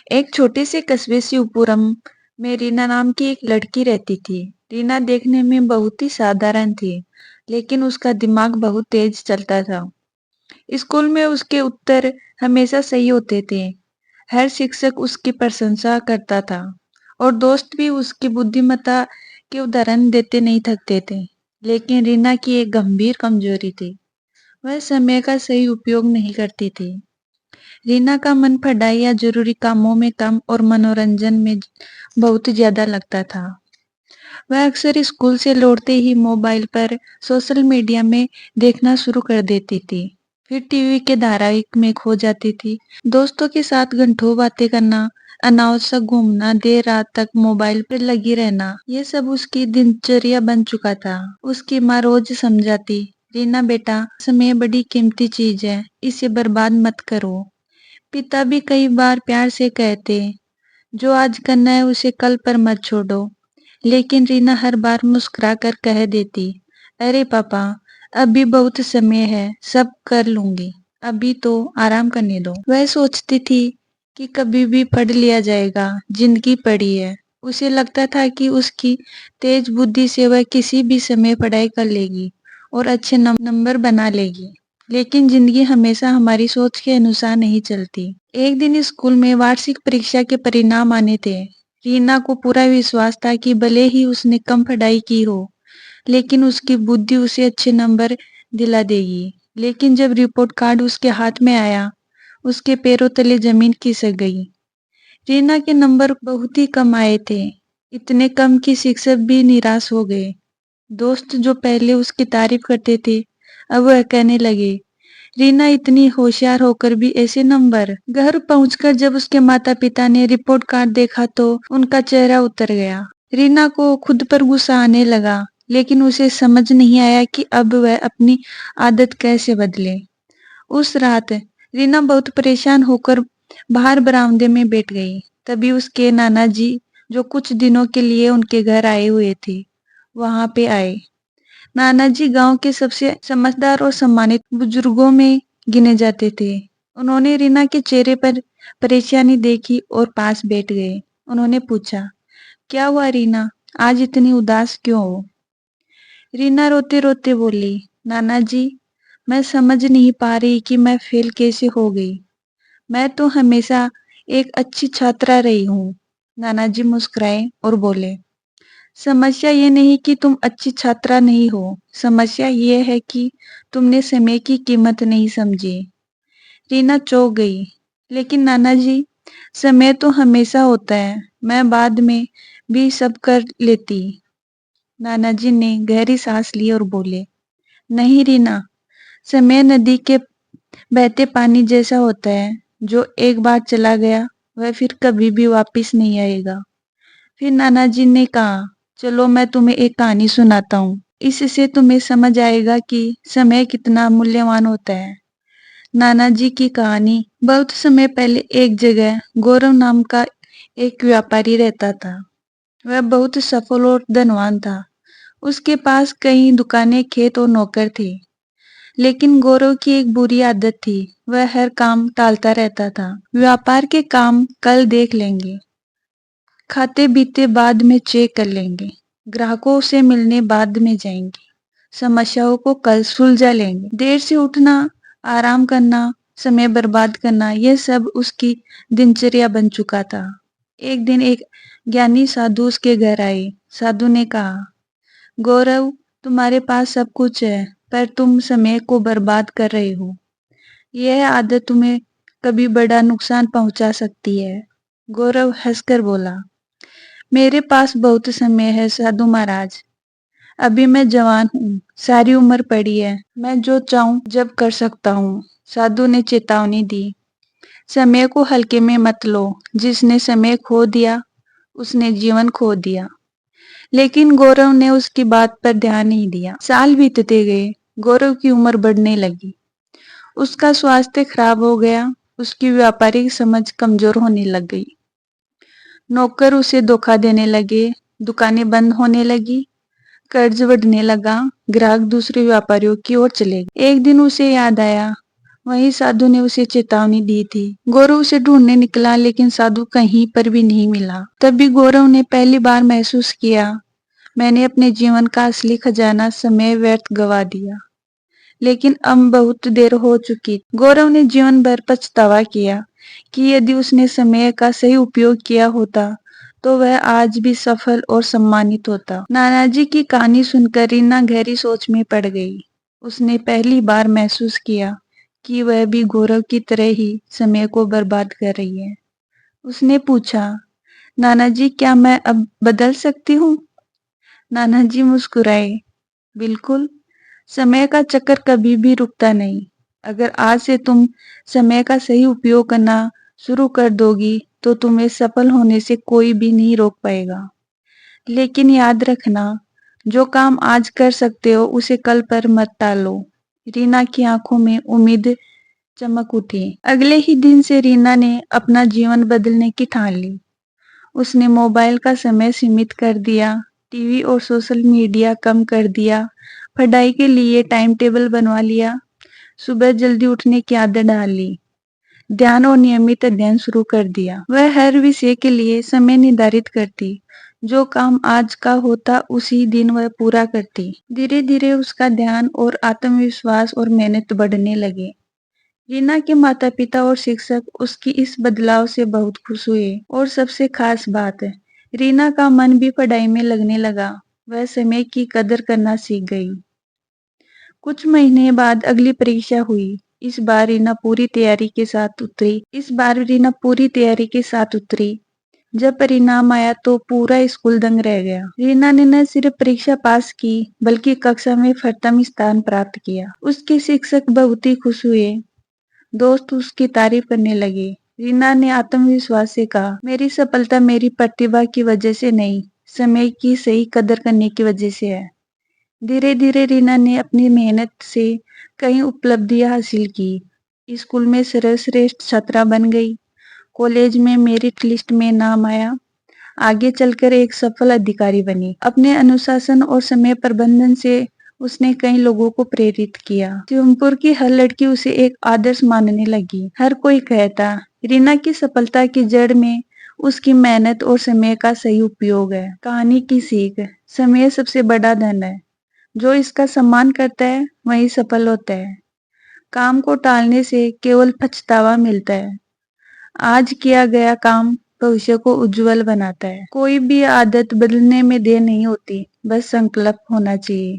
एक छोटे से कस्बे शिवपुरम में रीना नाम की एक लड़की रहती थी। रीना देखने में बहुत ही साधारण थी, लेकिन उसका दिमाग बहुत तेज चलता था। स्कूल में उसके उत्तर हमेशा सही होते थे। हर शिक्षक उसकी प्रशंसा करता था और दोस्त भी उसकी बुद्धिमत्ता के उदाहरण देते नहीं थकते थे। लेकिन रीना की एक गंभीर कमजोरी थी। वह समय का सही उपयोग नहीं करती थी। रीना का मन पढ़ाई या जरूरी कामों में कम और मनोरंजन में बहुत ज्यादा लगता था। वह अक्सर स्कूल से लौटते ही मोबाइल पर सोशल मीडिया में देखना शुरू कर देती थी। फिर टीवी के धारावाहिक में खो जाती थी। दोस्तों के साथ घंटों बातें करना, अनावश्यक घूमना, देर रात तक मोबाइल पर लगी रहना, ये सब उसकी दिनचर्या बन चुका था। उसकी माँ रोज समझाती, रीना बेटा, समय बड़ी कीमती चीज है, इसे बर्बाद मत करो। पिता भी कई बार प्यार से कहते, जो आज करना है उसे कल पर मत छोड़ो। लेकिन रीना हर बार मुस्कुरा कर कह देती, अरे पापा, अभी बहुत समय है, सब कर लूंगी, अभी तो आराम करने दो। वह सोचती थी कि कभी भी पढ़ लिया जाएगा, जिंदगी पड़ी है। उसे लगता था कि उसकी तेज बुद्धि से वह किसी भी समय पढ़ाई कर लेगी और अच्छे नंबर बना लेगी। लेकिन जिंदगी हमेशा हमारी सोच के अनुसार नहीं चलती। एक दिन स्कूल में वार्षिक परीक्षा के परिणाम आने थे। रीना को पूरा विश्वास था कि भले ही उसने कम पढ़ाई की हो, लेकिन उसकी बुद्धि उसे अच्छे नंबर दिला देगी। लेकिन जब रिपोर्ट कार्ड उसके हाथ में आया, उसके पैरों तले जमीन खिसक गई। रीना के नंबर बहुत ही कम आए थे, इतने कम कि शिक्षक भी निराश हो गए। दोस्त जो पहले उसकी तारीफ करते थे, अब वह कहने लगे, रीना इतनी होशियार होकर भी ऐसे नंबर। घर पहुंचकर जब उसके माता पिता ने रिपोर्ट कार्ड देखा तो उनका चेहरा उतर गया। रीना को खुद पर गुस्सा आने लगा, लेकिन उसे समझ नहीं आया कि अब वह अपनी आदत कैसे बदले। उस रात रीना बहुत परेशान होकर बाहर बरामदे में बैठ गई। तभी उसके नाना जी, जो कुछ दिनों के लिए उनके घर आए हुए थे, वहां पे आए। नाना जी गांव के सबसे समझदार और सम्मानित बुजुर्गों में गिने जाते थे। उन्होंने रीना के चेहरे पर परेशानी देखी और पास बैठ गए। उन्होंने पूछा, क्या हुआ रीना, आज इतनी उदास क्यों हो? रीना रोते रोते बोली, नाना जी, मैं समझ नहीं पा रही कि मैं फेल कैसे हो गई। मैं तो हमेशा एक अच्छी छात्रा रही हूँ। नाना जी मुस्कुराए और बोले, समस्या ये नहीं कि तुम अच्छी छात्रा नहीं हो, समस्या ये है कि तुमने समय की कीमत नहीं समझी। रीना चौंक गई, लेकिन नाना जी, समय तो हमेशा होता है, मैं बाद में भी सब कर लेती। नाना जी ने गहरी सांस ली और बोले, नहीं रीना, समय नदी के बहते पानी जैसा होता है, जो एक बार चला गया वह फिर कभी भी वापस नहीं आएगा। फिर नाना जी ने कहा, चलो मैं तुम्हें एक कहानी सुनाता हूँ, इससे तुम्हें समझ आएगा कि समय कितना मूल्यवान होता है। नाना जी की कहानी। बहुत समय पहले एक जगह गौरव नाम का एक व्यापारी रहता था। वह बहुत सफल और धनवान था। उसके पास कई दुकानें, खेत और नौकर थे। लेकिन गौरव की एक बुरी आदत थी, वह हर काम टालता रहता था। व्यापार के काम कल देख लेंगे, खाते बीते बाद में चेक कर लेंगे, ग्राहकों से मिलने बाद में जाएंगे, समस्याओं को कल सुलझा लेंगे। देर से उठना, आराम करना, समय बर्बाद करना, यह सब उसकी दिनचर्या बन चुका था। एक दिन एक ज्ञानी साधु उसके घर आए। साधु ने कहा, गौरव, तुम्हारे पास सब कुछ है, पर तुम समय को बर्बाद कर रहे हो। यह आदत तुम्हें कभी बड़ा नुकसान पहुंचा सकती है। गौरव हंसकर बोला, मेरे पास बहुत समय है साधु महाराज, अभी मैं जवान हूँ, सारी उम्र पड़ी है, मैं जो चाहूं जब कर सकता हूँ। साधु ने चेतावनी दी, समय को हल्के में मत लो, जिसने समय खो दिया उसने जीवन खो दिया। लेकिन गौरव ने उसकी बात पर ध्यान नहीं दिया। साल बीतते गए, गौरव की उम्र बढ़ने लगी, उसका स्वास्थ्य खराब हो गया, उसकी व्यापारिक समझ कमजोर होने लग गई। नौकर उसे धोखा देने लगे, दुकानें बंद होने लगी, कर्ज बढ़ने लगा, ग्राहक दूसरे व्यापारियों की ओर चले गए। एक दिन उसे याद आया, वहीं साधु ने उसे चेतावनी दी थी। गौरव उसे ढूंढने निकला लेकिन साधु कहीं पर भी नहीं मिला। तभी गौरव ने पहली बार महसूस किया, मैंने अपने जीवन का असली खजाना समय व्यर्थ गवा दिया। लेकिन अब बहुत देर हो चुकी। गौरव ने जीवन भर पछतावा किया कि यदि उसने समय का सही उपयोग किया होता तो वह आज भी सफल और सम्मानित होता। नानाजी की कहानी सुनकर रीना गहरी सोच में पड़ गई। उसने पहली बार महसूस किया कि वह भी गौरव की तरह ही समय को बर्बाद कर रही है। उसने पूछा, नानाजी क्या मैं अब बदल सकती हूँ? नानाजी मुस्कुराए, बिल्कुल। समय का चक्कर कभी भी रुकता नहीं। अगर आज से तुम समय का सही उपयोग करना शुरू कर दोगी तो तुम्हें सफल होने से कोई भी नहीं रोक पाएगा। लेकिन याद रखना, जो काम आज कर सकते हो उसे कल पर मत टालो। रीना की आंखों में उम्मीद चमक उठी। अगले ही दिन से रीना ने अपना जीवन बदलने की ठान ली। उसने मोबाइल का समय सीमित कर दिया, टीवी और सोशल मीडिया कम कर दिया, पढ़ाई के लिए टाइम टेबल बनवा लिया, सुबह जल्दी उठने की आदत डाल ली, ध्यान और नियमित अध्ययन शुरू कर दिया। वह हर विषय के लिए समय निर्धारित करती। जो काम आज का होता उसी दिन वह पूरा करती। धीरे धीरे उसका ध्यान और आत्मविश्वास और मेहनत बढ़ने लगे। रीना के माता पिता और शिक्षक उसकी इस बदलाव से बहुत खुश हुए और सबसे खास बात है, रीना का मन भी पढ़ाई में लगने लगा। वह समय की कदर करना सीख गई। कुछ महीने बाद अगली परीक्षा हुई। इस बार रीना पूरी तैयारी के साथ उतरी। जब परिणाम आया तो पूरा स्कूल दंग रह गया। रीना ने न सिर्फ परीक्षा पास की बल्कि कक्षा में प्रथम स्थान प्राप्त किया। उसके शिक्षक बहुत ही खुश हुए। दोस्त उसकी तारीफ करने लगे। रीना ने आत्मविश्वास से कहा, मेरी सफलता मेरी प्रतिभा की वजह से नहीं, समय की सही कदर करने की वजह से है। धीरे धीरे रीना ने अपनी मेहनत से कई उपलब्धियां हासिल की। स्कूल में सर्वश्रेष्ठ छात्रा बन गई, कॉलेज में मेरिट लिस्ट में नाम आया, आगे चलकर एक सफल अधिकारी बनी। अपने अनुशासन और समय प्रबंधन से उसने कई लोगों को प्रेरित किया। शिवमपुर की हर लड़की उसे एक आदर्श मानने लगी। हर कोई कहता, रीना की सफलता की जड़ में उसकी मेहनत और समय का सही उपयोग है। कहानी की सीख, समय सबसे बड़ा धन है। जो इसका सम्मान करता है वही सफल होता है। काम को टालने से केवल पछतावा मिलता है। आज किया गया काम भविष्य को उज्जवल बनाता है। कोई भी आदत बदलने में देर नहीं होती, बस संकल्प होना चाहिए।